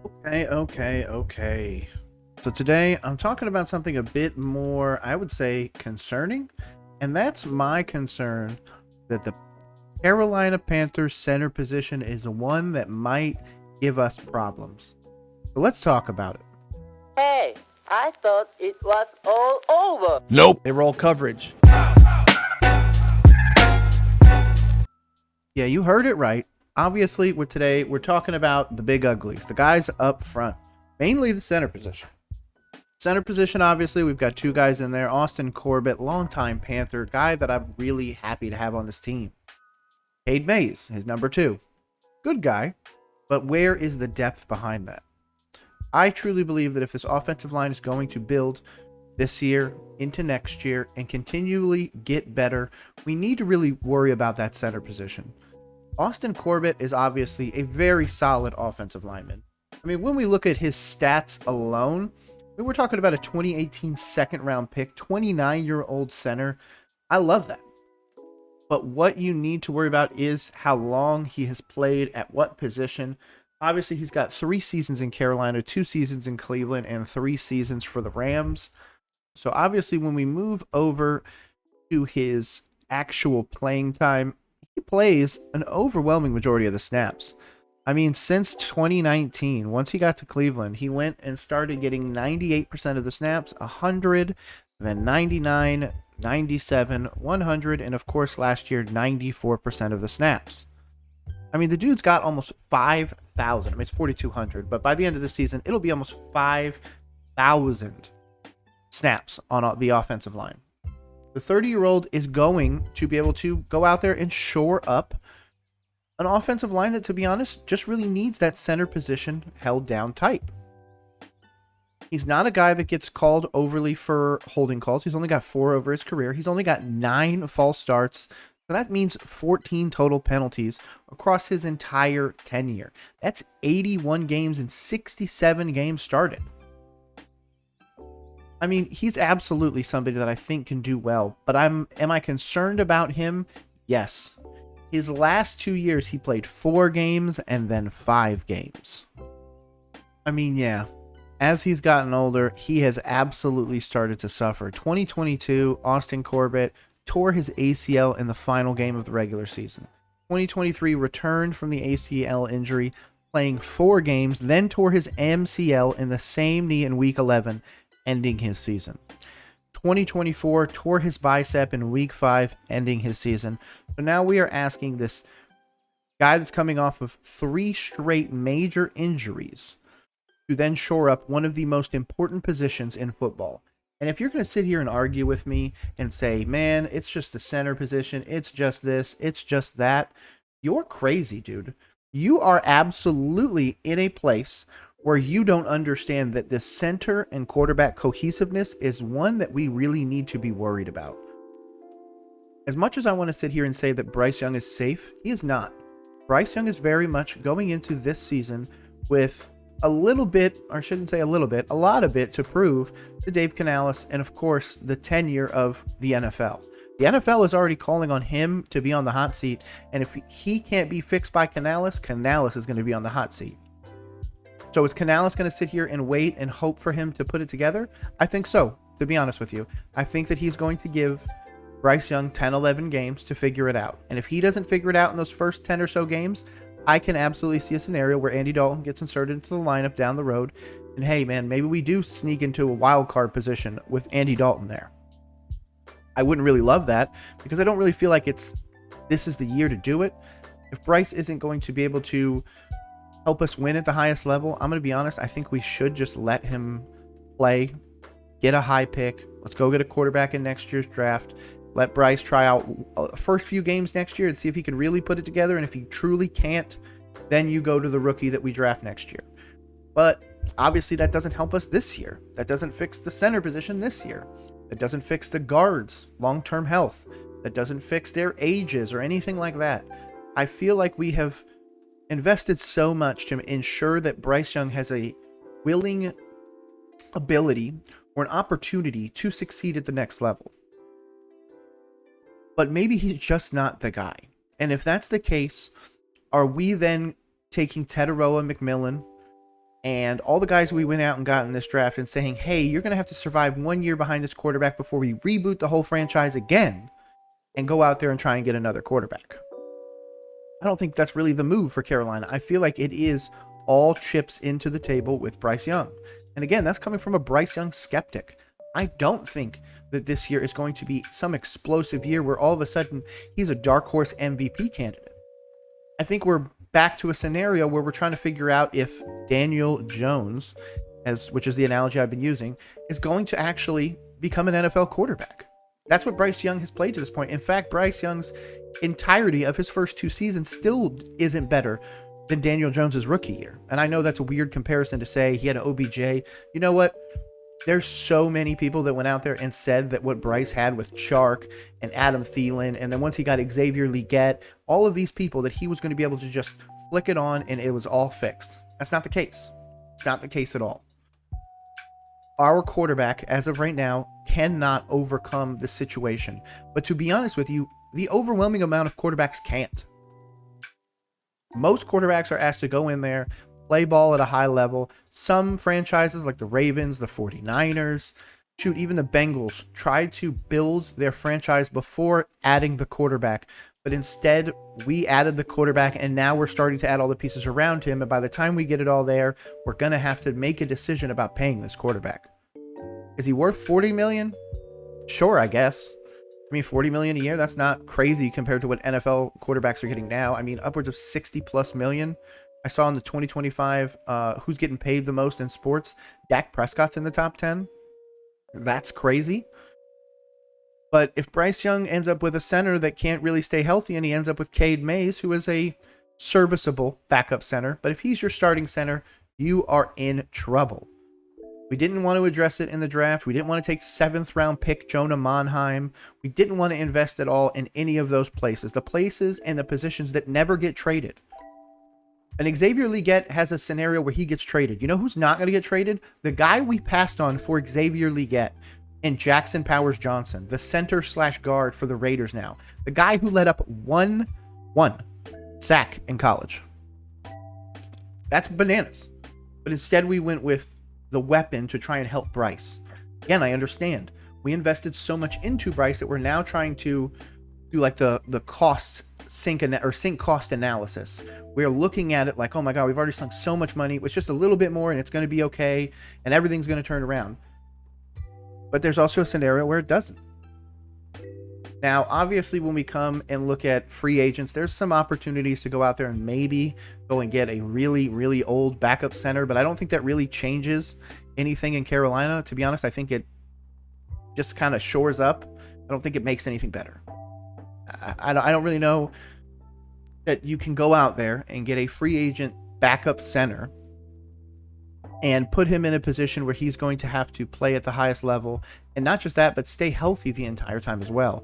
Okay. So today I'm talking about something a bit more, I would say, concerning, and that's my concern that the Carolina Panthers center position is one that might give us problems. So let's talk about it. Hey, I thought it was all over. Nope. They roll coverage. Yeah, you heard it right. Obviously, we're talking about the big uglies, the guys up front, mainly the center position. Center position, obviously, we've got two guys in there. Austin Corbett, longtime Panther, guy that I'm really happy to have on this team. Cade Mays, his number two. Good guy, but where is the depth behind that? I truly believe that if this offensive line is going to build this year into next year and continually get better, we need to really worry about that center position. Austin Corbett is obviously a very solid offensive lineman. I mean, when we look at his stats alone, we're talking about a 2018 second round pick, 29-year-old center. I love that. But what you need to worry about is how long he has played at what position. Obviously, he's got 3 seasons in Carolina, 2 seasons in Cleveland, and 3 seasons for the Rams. So obviously, when we move over to his actual playing time, he plays an overwhelming majority of the snaps. I mean, since 2019, once he got to Cleveland, he went and started getting 98% of the snaps, 100, then 99, 97, 100, and of course last year, 94% of the snaps. I mean, the dude's got almost 5,000. I mean, it's 4,200, but by the end of the season, it'll be almost 5,000 snaps on the offensive line. The 30-year-old is going to be able to go out there and shore up an offensive line that, to be honest, just really needs that center position held down tight. He's not a guy that gets called overly for holding calls. He's only got 4 over his career. He's only got 9 false starts. So that means 14 total penalties across his entire tenure. That's 81 games and 67 games started. I mean, he's absolutely somebody that I think can do well, but am I concerned about him? Yes. His last 2 years, he played 4 games and then 5 games. I mean, yeah, as he's gotten older, he has absolutely started to suffer. 2022, Austin Corbett tore his ACL in the final game of the regular season. 2023 returned from the ACL injury, playing 4 games, then tore his MCL in the same knee in week 11, ending his season. 2024 tore his bicep in week 5, ending his season. So now we are asking this guy that's coming off of 3 straight major injuries to then shore up one of the most important positions in football. And if you're going to sit here and argue with me and say, man, it's just the center position, it's just this, it's just that, you're crazy, dude. You are absolutely in a place where you don't understand that the center and quarterback cohesiveness is one that we really need to be worried about. As much as I want to sit here and say that Bryce Young is safe, he is not. Bryce Young is very much going into this season with a little bit, or I shouldn't say a little bit, a lot of it to prove to Dave Canales and, of course, the tenure of the NFL. The NFL is already calling on him to be on the hot seat, and if he can't be fixed by Canales, Canales is going to be on the hot seat. So is Canales going to sit here and wait and hope for him to put it together? I think so, to be honest with you. I think that he's going to give Bryce Young 10, 11 games to figure it out. And if he doesn't figure it out in those first 10 or so games, I can absolutely see a scenario where Andy Dalton gets inserted into the lineup down the road. And hey, man, maybe we do sneak into a wild card position with Andy Dalton there. I wouldn't really love that because I don't really feel like this is the year to do it. If Bryce isn't going to be able to help us win at the highest level, I'm going to be honest, I think we should just let him play, get a high pick. Let's go get a quarterback in next year's draft. Let Bryce try out first few games next year and see if he can really put it together. And if he truly can't, then you go to the rookie that we draft next year. But obviously that doesn't help us this year. That doesn't fix the center position this year. That doesn't fix the guards' long-term health. That doesn't fix their ages or anything like that. I feel like we have invested so much to ensure that Bryce Young has a willing ability or an opportunity to succeed at the next level. But maybe he's just not the guy. And if that's the case, are we then taking Teteroa McMillan and all the guys we went out and got in this draft and saying, hey, you're going to have to survive 1 year behind this quarterback before we reboot the whole franchise again and go out there and try and get another quarterback. I don't think that's really the move for Carolina. I feel like it is all chips into the table with Bryce Young. And again, that's coming from a Bryce Young skeptic. I don't think that this year is going to be some explosive year where all of a sudden he's a dark horse MVP candidate. I think we're back to a scenario where we're trying to figure out if Daniel Jones, which is the analogy I've been using, is going to actually become an NFL quarterback. That's what Bryce Young has played to this point. In fact, Bryce Young's entirety of his first 2 seasons still isn't better than Daniel Jones's rookie year. And I know that's a weird comparison to say he had an OBJ. You know what? There's so many people that went out there and said that what Bryce had with Chark and Adam Thielen, and then once he got Xavier Leggett, all of these people, that he was going to be able to just flick it on and it was all fixed. That's not the case. It's not the case at all. Our quarterback, as of right now, cannot overcome the situation. But to be honest with you, the overwhelming amount of quarterbacks can't. Most quarterbacks are asked to go in there, play ball at a high level. Some franchises like the Ravens, the 49ers, shoot, even the Bengals, tried to build their franchise before adding the quarterback. But instead, we added the quarterback, and now we're starting to add all the pieces around him. And by the time we get it all there, we're going to have to make a decision about paying this quarterback. Is he worth $40 million? Sure, I guess. I mean, $40 million a year, that's not crazy compared to what NFL quarterbacks are getting now. I mean, upwards of $60+ million. I saw in the 2025 who's getting paid the most in sports, Dak Prescott's in the top 10. That's crazy. But if Bryce Young ends up with a center that can't really stay healthy, and he ends up with Cade Mays, who is a serviceable backup center, but if he's your starting center, you are in trouble. We didn't want to address it in the draft. We didn't want to take 7th round pick Jonah Monheim. We didn't want to invest at all in any of those places. The places and the positions that never get traded. And Xavier Leggett has a scenario where he gets traded. You know who's not going to get traded? The guy we passed on for Xavier Leggett and Jackson Powers Johnson, the center / guard for the Raiders now. The guy who led up one sack in college. That's bananas. But instead we went with the weapon to try and help Bryce. Again, I understand. We invested so much into Bryce that we're now trying to do like the cost sink cost analysis. We're looking at it like, oh my God, we've already sunk so much money. It's just a little bit more and it's going to be okay and everything's going to turn around. But there's also a scenario where it doesn't. Now, obviously, when we come and look at free agents, there's some opportunities to go out there and maybe go and get a really, really old backup center, but I don't think that really changes anything in Carolina. To be honest, I think it just kind of shores up. I don't think it makes anything better. I don't really know that you can go out there and get a free agent backup center and put him in a position where he's going to have to play at the highest level. And not just that, but stay healthy the entire time as well.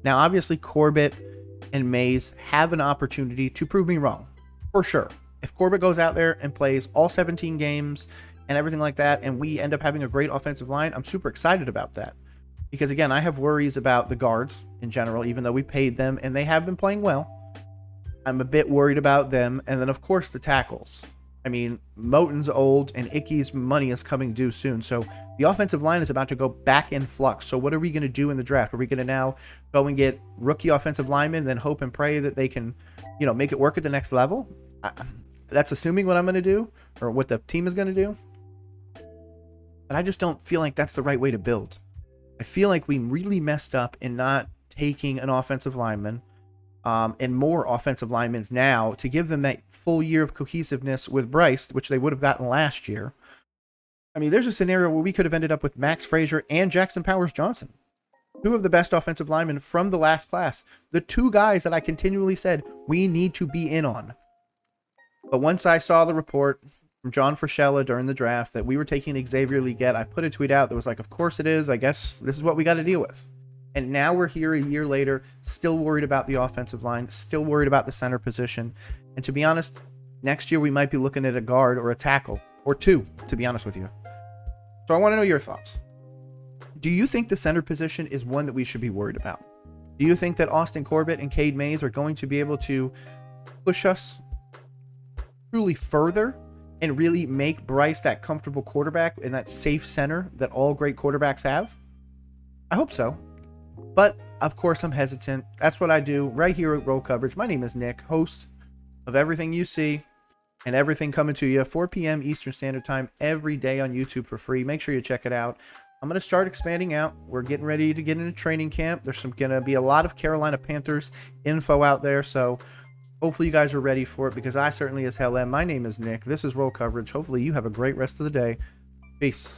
Now, obviously, Corbett and Mays have an opportunity to prove me wrong, for sure. If Corbett goes out there and plays all 17 games and everything like that, and we end up having a great offensive line, I'm super excited about that. Because, again, I have worries about the guards in general, even though we paid them, and they have been playing well. I'm a bit worried about them. And then, of course, the tackles. I mean, Moton's old and Icky's money is coming due soon. So the offensive line is about to go back in flux. So what are we going to do in the draft? Are we going to now go and get rookie offensive linemen, then hope and pray that they can, make it work at the next level? That's assuming what I'm going to do or what the team is going to do. But I just don't feel like that's the right way to build. I feel like we really messed up in not taking an offensive lineman and more offensive linemen now to give them that full year of cohesiveness with Bryce, which they would have gotten last year. I mean, there's a scenario where we could have ended up with Max Frazier and Jackson Powers Johnson, 2 of the best offensive linemen from the last class. The 2 guys that I continually said we need to be in on. But once I saw the report from John Frashella during the draft that we were taking Xavier Leggett, I put a tweet out that was like, of course it is. I guess this is what we got to deal with. And now we're here a year later, still worried about the offensive line, still worried about the center position. And to be honest, next year we might be looking at a guard or a tackle, or 2, to be honest with you. So I want to know your thoughts. Do you think the center position is one that we should be worried about? Do you think that Austin Corbett and Cade Mays are going to be able to push us truly further and really make Bryce that comfortable quarterback and that safe center that all great quarterbacks have? I hope so. But, of course, I'm hesitant. That's what I do right here at Roll Coverage. My name is Nick, host of Everything You See and everything coming to you 4 p.m. Eastern Standard Time every day on YouTube for free. Make sure you check it out. I'm going to start expanding out. We're getting ready to get into training camp. There's going to be a lot of Carolina Panthers info out there, so hopefully you guys are ready for it, because I certainly as hell am. My name is Nick. This is Roll Coverage. Hopefully you have a great rest of the day. Peace.